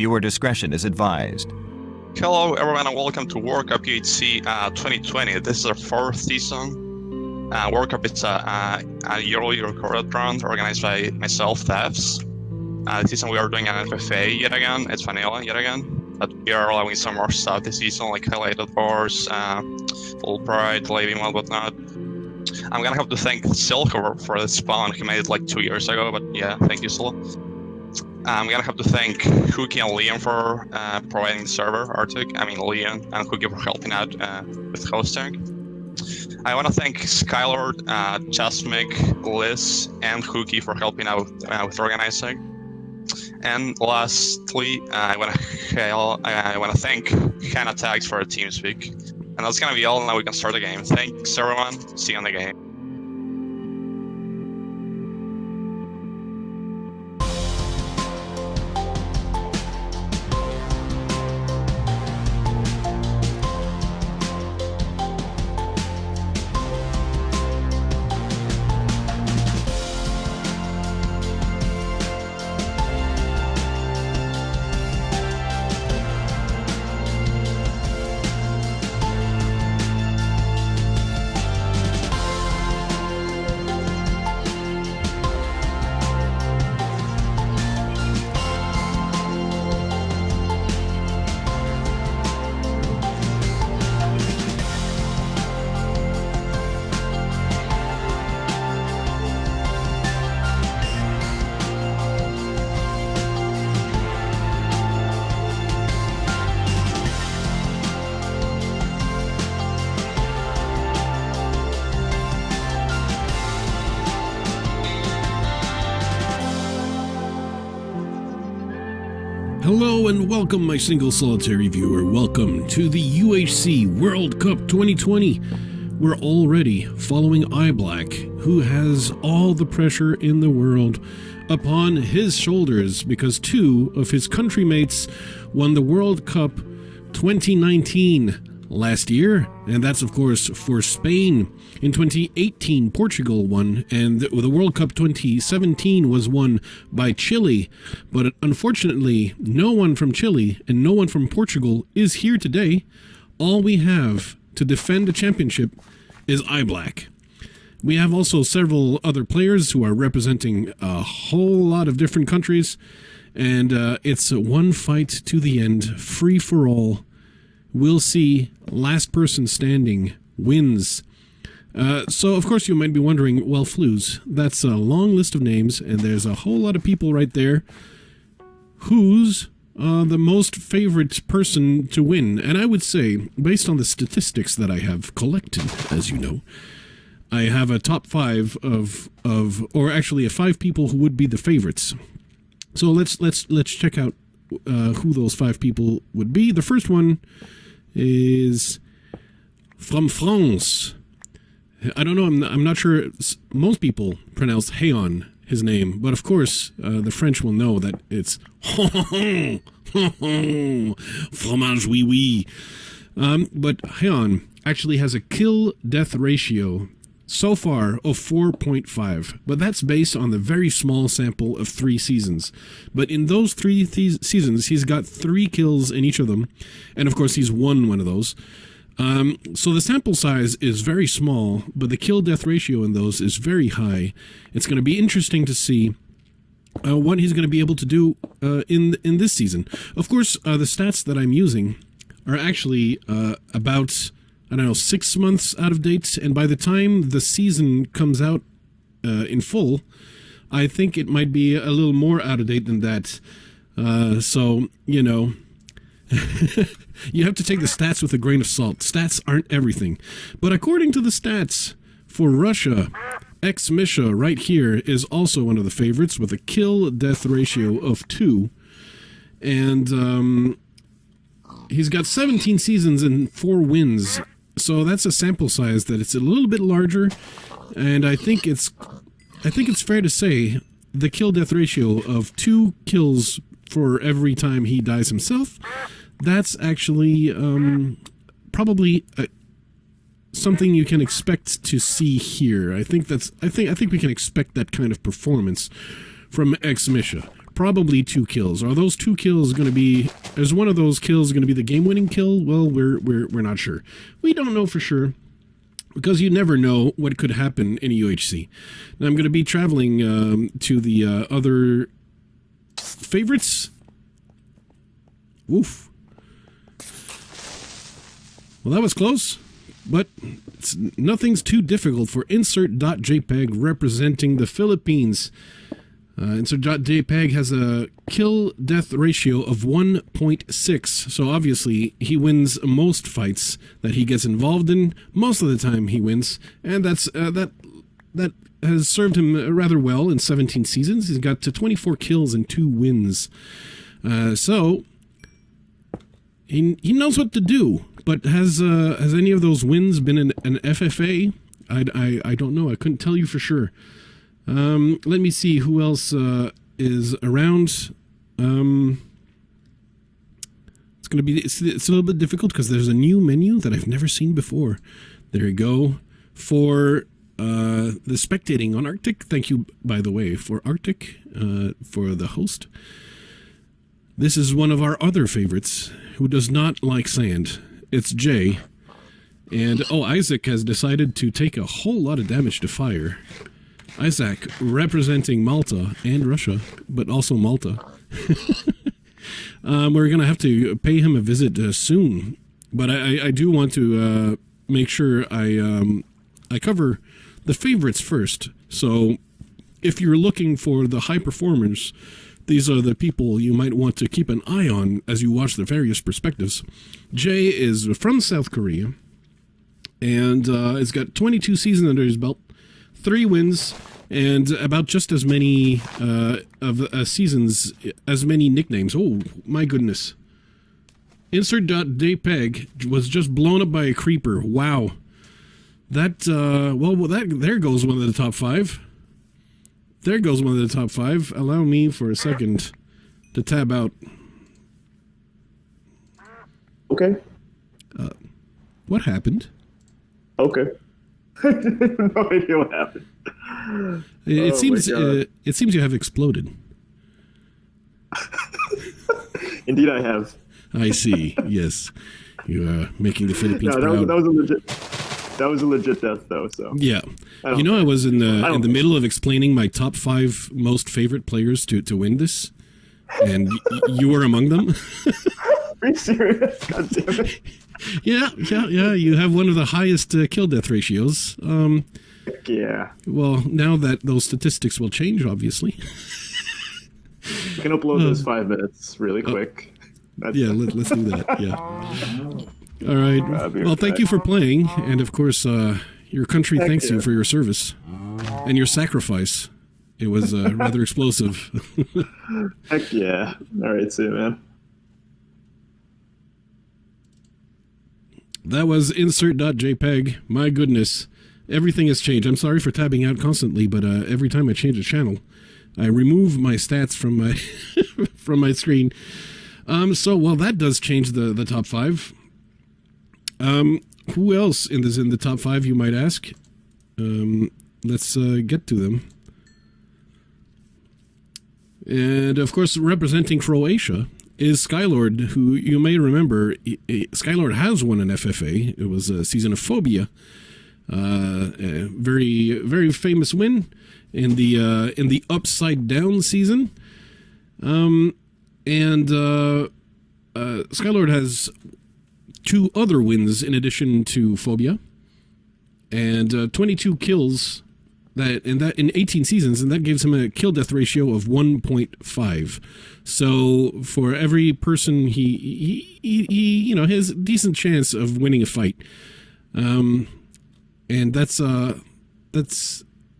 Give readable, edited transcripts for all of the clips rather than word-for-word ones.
Viewer discretion is advised. Hello everyone and welcome to World Cup UHC 2020. This is our fourth season. World Cup is a yearly recorded round organized by myself, Daffz. This season we are doing an FFA yet again. It's Vanilla yet again. But we are allowing some more stuff this season, like highlighted bars, full pride, leaving and whatnot. I'm gonna have to thank Silk for the spawn. He made it like 2 years ago, but yeah, thank you, Silk. I'm gonna have to thank Hookie and Leon for providing the server, Arctic. I mean Leon and Hookie for helping out with hosting. I want to thank Skylord, Jasmine, Liz, and Hookie for helping out with organizing. And lastly, I want to thank Hannah Tagggz for Teamspeak. And that's gonna be all. Now we can start the game. Thanks everyone. See you on the game. Hello and welcome, my single solitary viewer. Welcome to the UHC World Cup 2020. We're already following iBlack, who has all the pressure in the world upon his shoulders because two of his countrymates won the World Cup 2019 last year, and that's of course for Spain. In 2018, Portugal won, and the World Cup 2017 was won by Chile. But unfortunately, no one from Chile and no one from Portugal is here today. All we have to defend the championship is iBlack. We have also several other players who are representing a whole lot of different countries, and it's one fight to the end, free for all. We'll see. Last person standing wins. So, of course, you might be wondering, well, Flues, that's a long list of names, and there's a whole lot of people right there. Who's the most favorite person to win? And I would say, based on the statistics that I have collected, as you know, I have a top five or actually a 5 people who would be the favorites. So let's check out who those 5 people would be. The first one is from France. I don't know, I'm not sure. Most people pronounce Héon, his name, but of course the French will know that it's fromage oui oui. But Héon actually has a kill-death ratio so far of 4.5, but that's based on the very small sample of 3 seasons. But in those 3 seasons, he's got 3 kills in each of them, and of course he's won one of those. So the sample size is very small, but the kill-death ratio in those is very high. It's going to be interesting to see what he's going to be able to do in this season. Of course, the stats that I'm using are actually about, I don't know, 6 months out of date, and by the time the season comes out in full, I think it might be a little more out of date than that. So, you know, you have to take the stats with a grain of salt. Stats aren't everything. But according to the stats for Russia, Misha right here is also one of the favorites with a kill-death ratio of 2. And he's got 17 seasons and 4 wins. So that's a sample size that it's a little bit larger. And I think it's fair to say the kill-death ratio of 2 kills for every time he dies himself, that's actually probably something you can expect to see here. I think we can expect that kind of performance from Misha. probably 2 kills. Are those 2 kills going to be? Is one of those kills going to be the game-winning kill? Well, we're not sure. We don't know for sure, because you never know what could happen in a UHC. Now I'm going to be traveling to the other favorites. Woof. Well, that was close, but nothing's too difficult for insert.jpg representing the Philippines. Insert.jpg has a kill-death ratio of 1.6, so obviously he wins most fights that he gets involved in. Most of the time he wins, and that has served him rather well in 17 seasons. He's got to 24 kills and 2 wins. So he knows what to do. But has any of those wins been an FFA? I don't know. I couldn't tell you for sure. Let me see who else is around. It's a little bit difficult because there's a new menu that I've never seen before. There you go. For the spectating on Arctic. Thank you, by the way, for Arctic, for the host. This is one of our other favorites who does not like sand. It's Jay. And, Isaac has decided to take a whole lot of damage to fire. Isaac, representing Malta and Russia, but also Malta. We're going to have to pay him a visit soon. But I do want to make sure I cover the favorites first. So if you're looking for the high performers, these are the people you might want to keep an eye on as you watch the various perspectives. Jay is from South Korea and has got 22 seasons under his belt, 3 wins, and about just as many seasons, as many nicknames. Oh, my goodness. Insert.jpg was just blown up by a creeper. Wow. There goes one of the top 5. There goes one of the top 5. Allow me for a second to tab out. Okay. What happened? Okay. No idea what happened. It seems you have exploded. Indeed, I have. I see. Yes, you are making the Philippines proud. That was a legit death, though. So yeah, I was in the middle of explaining my top 5 most favorite players to win this, and you were among them. Are you serious? God damn it! Yeah. You have one of the highest kill death ratios. Yeah. Well, now that those statistics will change, obviously. You can upload those 5 minutes really quick. Yeah, let's do that. Yeah. All right. Well, thank you for playing, and of course, your country thanks you for your service and your sacrifice. It was rather explosive. Heck yeah! All right, see you, man. That was insert.jpg. My goodness, everything has changed. I'm sorry for tabbing out constantly, but every time I change a channel, I remove my stats from my from my screen. So that does change the top 5. Who else is in the top 5, you might ask? Let's get to them. And of course, representing Croatia is Skylord, who you may remember. Skylord has won an FFA. It was a season of Phobia. A very, very famous win in the Upside Down season. Skylord has 2 other wins in addition to Phobia, and 22 kills in 18 seasons, and that gives him a kill death ratio of 1.5. So for every person he has a decent chance of winning a fight, and that's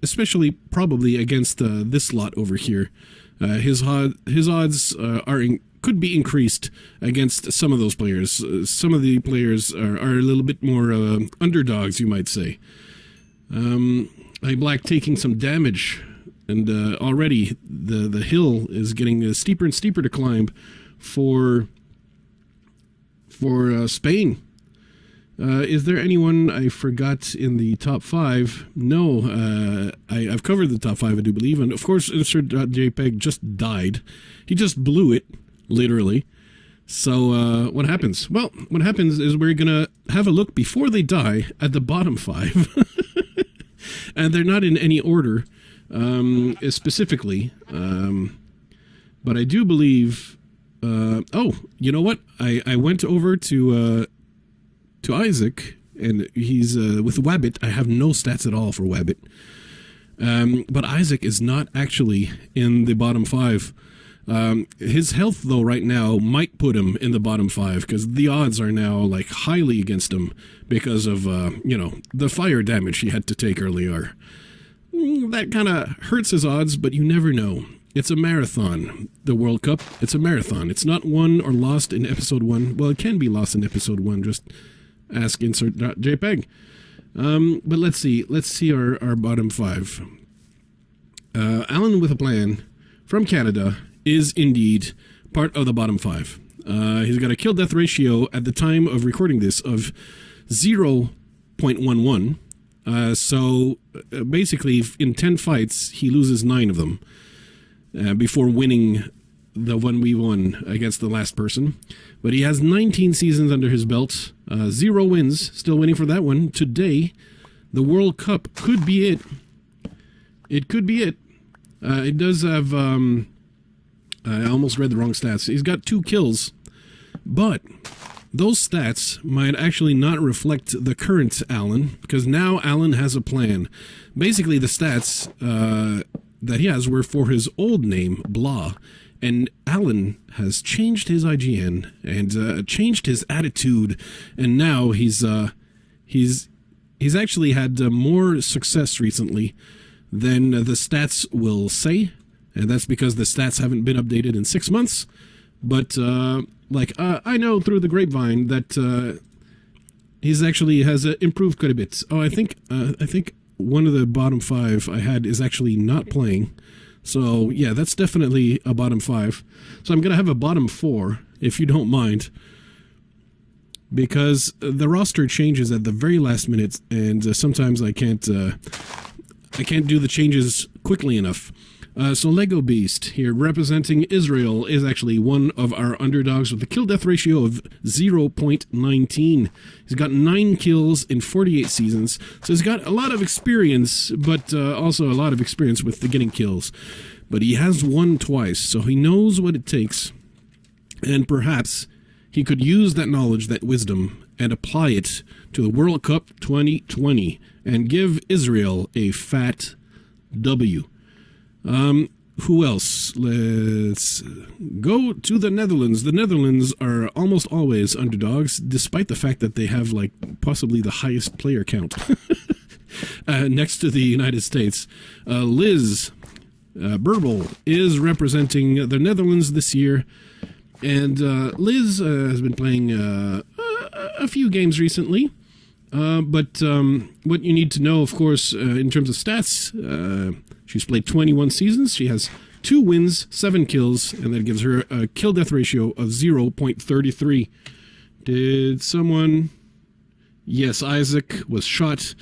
especially probably against this lot over here. His odds could be increased against some of those players. Some of the players are a little bit more underdogs, you might say. Black taking some damage, and already the hill is getting steeper and steeper to climb for Spain. Is there anyone I forgot in the top 5? No, I've covered the top 5, I do believe. And of course, insert.jpg just died. He just blew it, literally. So what happens? Well, what happens is we're going to have a look before they die at the bottom 5. And they're not in any order specifically. But I do believe... oh, you know what? I went over to Isaac, and he's with YellowVitt. I have no stats at all for YellowVitt. But Isaac is not actually in the bottom 5. His health, though, right now might put him in the bottom 5 because the odds are now like highly against him because of the fire damage he had to take earlier. That kind of hurts his odds, but you never know. It's a marathon, the World Cup. It's a marathon. It's not won or lost in episode 1. Well, it can be lost in episode 1. Just ask insert.jpg. But let's see. Let's see our bottom 5. Alan with a Plan from Canada is indeed part of the bottom 5. He's got a kill-death ratio at the time of recording this of 0.11. So basically, in 10 fights, he loses 9 of them. Before winning the 1v1 against the last person. But he has 19 seasons under his belt, 0 wins, still waiting for that one. Today, the World Cup could be it. It could be it. It does have, I almost read the wrong stats. He's got 2 kills, but those stats might actually not reflect the current Alan, because now Alan has a plan. Basically, the stats... that he has were for his old name, Blah, and Alan has changed his IGN and changed his attitude, and now he's actually had more success recently than the stats will say, and that's because the stats haven't been updated in 6 months. But I know through the grapevine that he's actually has improved quite a bit. Oh, I think one of the bottom 5 I had is actually not playing. So, yeah, that's definitely a bottom 5. So I'm going to have a bottom 4, if you don't mind. Because the roster changes at the very last minute, and sometimes I can't do the changes quickly enough. So Legobeast here, representing Israel, is actually one of our underdogs with a kill-death ratio of 0.19. He's got 9 kills in 48 seasons, so he's got a lot of experience, but also a lot of experience with the getting kills. But he has won twice, so he knows what it takes, and perhaps he could use that knowledge, that wisdom, and apply it to the World Cup 2020 and give Israel a fat W. Who else? Let's go to the Netherlands. The Netherlands are almost always underdogs, despite the fact that they have, like, possibly the highest player count next to the United States. Liz Burble is representing the Netherlands this year, and Liz has been playing a few games recently. But what you need to know, of course, in terms of stats, she's played 21 seasons. She has 2 wins, 7 kills, and that gives her a kill-death ratio of 0.33. Did someone... Yes, Isaac was shot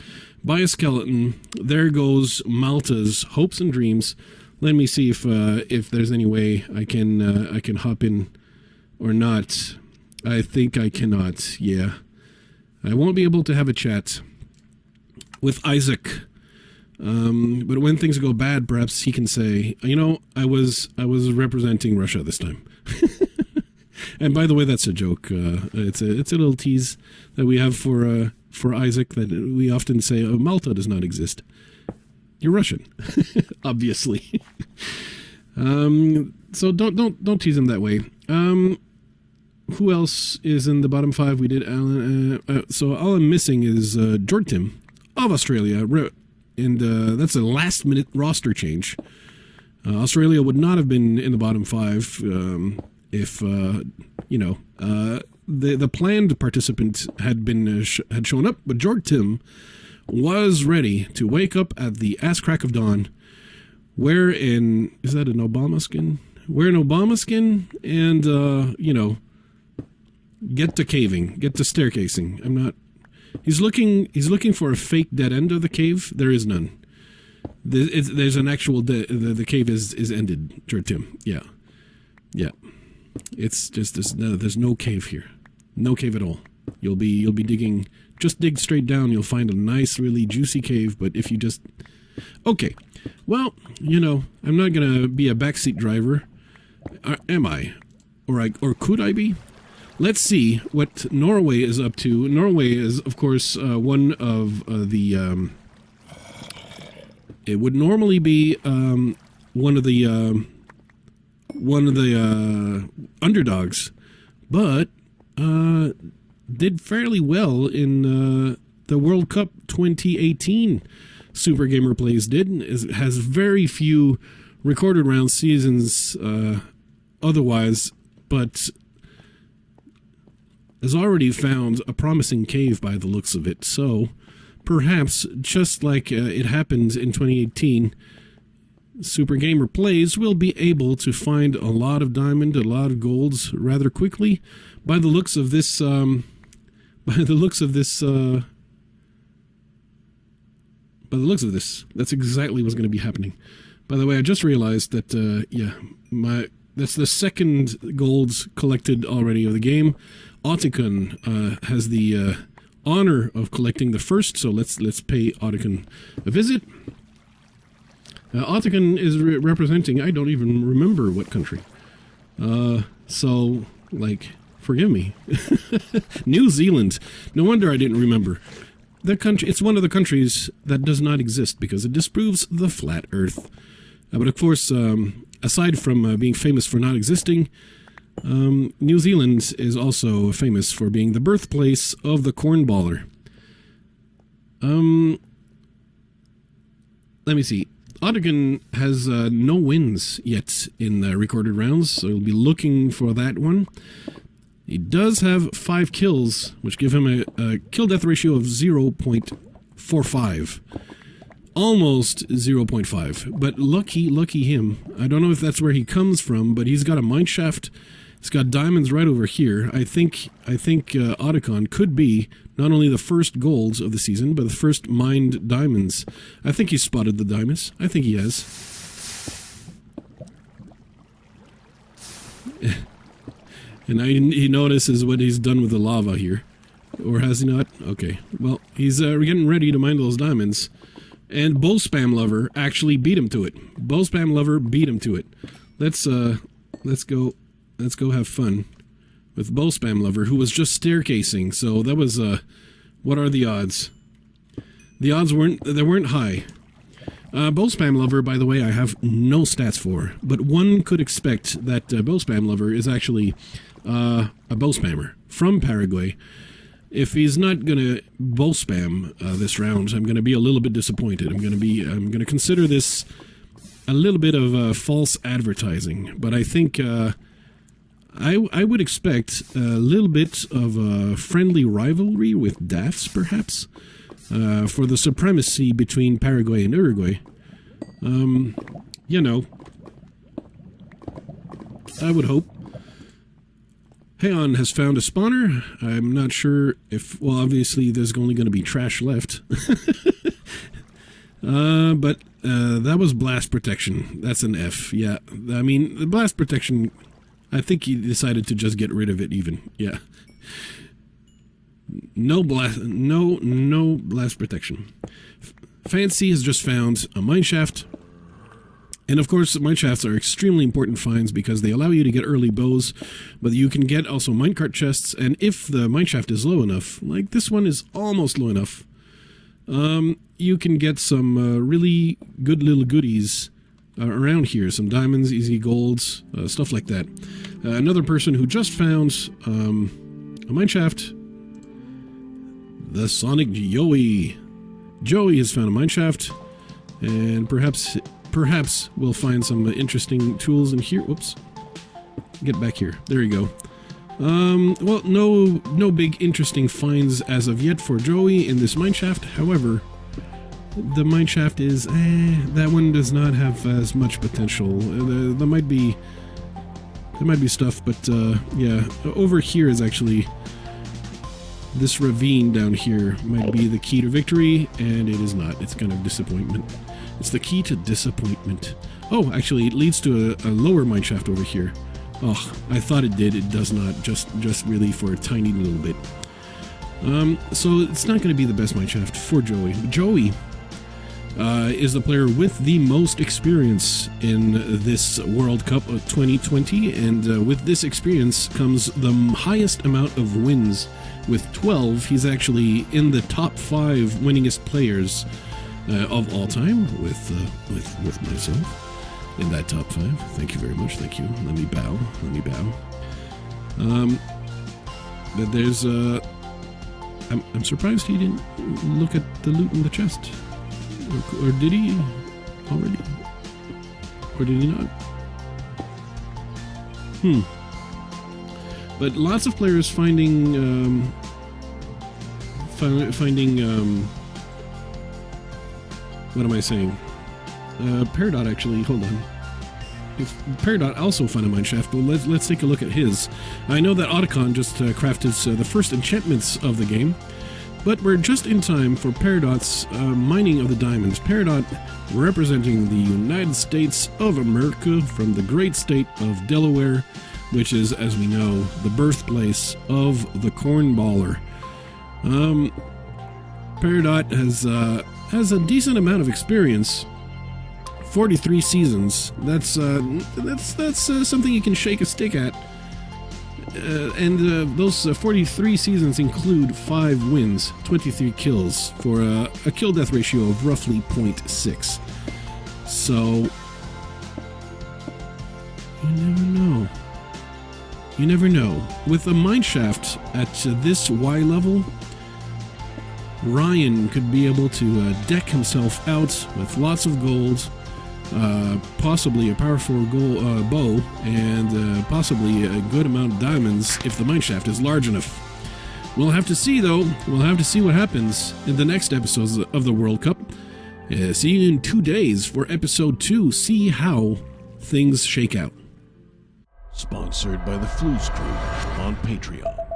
by a skeleton. There goes Malta's hopes and dreams. Let me see if there's any way I can hop in or not. I think I cannot, yeah. I won't be able to have a chat with Isaac, but when things go bad, perhaps he can say, you know, I was representing Russia this time. And by the way, that's a joke. It's a little tease that we have for Isaac, that we often say, oh, Malta does not exist. You're Russian, obviously. So don't tease him that way. Who else is in the bottom 5? We did Alan. So all I'm missing is Jortim of Australia, and that's a last-minute roster change. Australia would not have been in the bottom 5 if the planned participant had shown up, but Jortim was ready to wake up at the ass crack of dawn, wearing, is that an Obama skin? Wear an Obama skin and get to caving, get to staircasing. I'm not He's looking for a fake dead end of the cave. There is none. There's an actual the cave is ended, Tim. Yeah. It's just there's no cave here. No cave at all. You'll be digging. Just dig straight down. You'll find a nice, really juicy cave. But if you just okay, well, I'm not gonna be a backseat driver, am I? Or could I be? Let's see what Norway is up to. Norway is, of course, one of the. It would normally be one of the underdogs, but did fairly well in the World Cup 2018. Super Gamer Plays has very few recorded round seasons otherwise, but has already found a promising cave by the looks of it. So perhaps, just like it happened in 2018, Super Gamer Plays will be able to find a lot of diamond, a lot of golds rather quickly. By the looks of this, that's exactly what's going to be happening. By the way, I just realized that that's the second golds collected already of the game. Otacon has the honor of collecting the first, so let's pay Otacon a visit. Otacon is representing, I don't even remember what country. So, forgive me. New Zealand. No wonder I didn't remember. That country, it's one of the countries that does not exist because it disproves the flat Earth. But of course, aside from being famous for not existing, New Zealand is also famous for being the birthplace of the cornballer. Let me see. Otacon has no wins yet in the recorded rounds, so he'll be looking for that one. He does have 5 kills, which give him a kill-death ratio of 0.45. Almost 0.5, but lucky him. I don't know if that's where he comes from, but he's got a mineshaft. He's got diamonds right over here. I think Otacon could be not only the first golds of the season, but the first mined diamonds. I think he's spotted the diamonds. I think he has. And he notices what he's done with the lava here. Or has he not? Okay. Well, he's getting ready to mine those diamonds. And Bow Spam Lover actually beat him to it. Bow Spam Lover beat him to it. Let's go have fun with Bow Spam Lover, who was just staircasing. So that was what are the odds? The odds weren't high. Bow Spam Lover, by the way, I have no stats for, but one could expect that Bow Spam Lover is actually a bow spammer from Paraguay. If he's not gonna bow spam this round, I'm gonna be a little bit disappointed. I'm gonna consider this a little bit of false advertising. But I think I would expect a little bit of a friendly rivalry with Daffz, perhaps, for the supremacy between Paraguay and Uruguay. I would hope. Heon has found a spawner. I'm not sure if... Well, obviously, there's only going to be trash left. But that was blast protection. That's an F. Yeah, I mean, the blast protection... I think he decided to just get rid of it even. Yeah. No blast protection. Fancy has just found a mineshaft. And of course, mineshafts are extremely important finds because they allow you to get early bows, but you can get also minecart chests, and if the mineshaft is low enough, like this one is almost low enough, you can get some really good little goodies around here. Some diamonds, easy golds, stuff like that. Another person who just found a mineshaft, the Sonic Joey. Joey has found a mineshaft, and perhaps we'll find some interesting tools in here. Whoops. Get back here. There you go. Well, no big interesting finds as of yet for Joey in this mineshaft. However, the mineshaft is... that one does not have as much potential. There might be stuff, but yeah, over here is actually this ravine down here might be the key to victory, and it is not. It's kind of disappointment. It's the key to disappointment. Oh, actually, it leads to a lower mineshaft over here. Oh, I thought it did. It does not. Just really for a tiny little bit. So it's not going to be the best mineshaft for Joey. Joey is the player with the most experience in this World Cup of 2020, and with this experience comes the highest amount of wins. With 12, he's actually in the top 5 winningest players of all time with myself in that top 5. Thank you very much. Thank you. Let me bow. Let me bow. But there's I'm surprised he didn't look at the loot in the chest. Or did he already? Or did he not? But lots of players finding what am I saying? Peridot actually, hold on. If Peridot also found a mineshaft, but let's take a look at his. I know that Otacon just crafted the first enchantments of the game, but we're just in time for Peridot's mining of the diamonds. Peridot representing the United States of America from the great state of Delaware, which is, as we know, the birthplace of the cornballer. Peridot has a decent amount of experience. 43 seasons. That's something you can shake a stick at. And those 43 seasons include 5 wins, 23 kills, for a kill-death ratio of roughly 0.6. So, you never know. You never know. With a mineshaft at this Y level, Ryan could be able to deck himself out with lots of gold, possibly a powerful bow, and possibly a good amount of diamonds if the mineshaft is large enough. We'll have to see, though. We'll have to see what happens in the next episodes of the World Cup. See you in 2 days for episode 2. See how things shake out. Sponsored by the Flues Crew on Patreon.